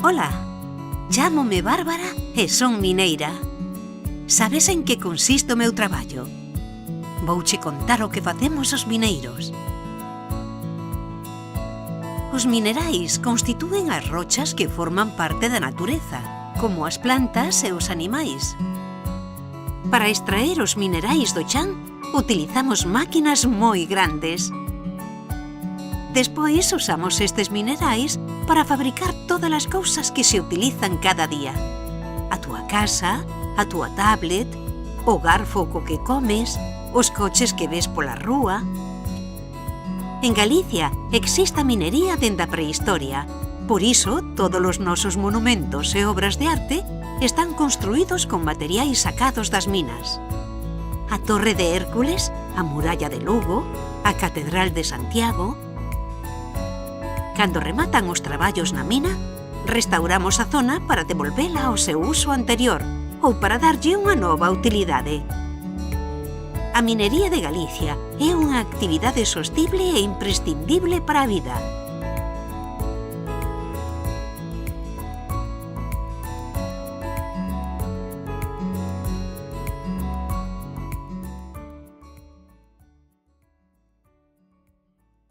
Ola, chámome Bárbara e son mineira. Sabes en que consiste o meu traballo? Vouche contar o que facemos os mineiros. Os minerais constitúen as rochas que forman parte da natureza, como as plantas e os animais. Para extraer os minerais do chan, utilizamos máquinas moi grandes. Despois usamos estes minerais para fabricar todas as cousas que se utilizan cada día. A túa casa, a túa tablet, o garfo co que comes, os coches que ves pola rúa. En Galicia existe a minería dende a prehistoria. Por iso, todos os nosos monumentos e obras de arte están construídos con materiais sacados das minas. A Torre de Hércules, a Muralla de Lugo, a Catedral de Santiago. Cando rematan os traballos na mina, restauramos a zona para devolvela ao seu uso anterior ou para darlle unha nova utilidade. A minería de Galicia é unha actividade sostible e imprescindible para a vida.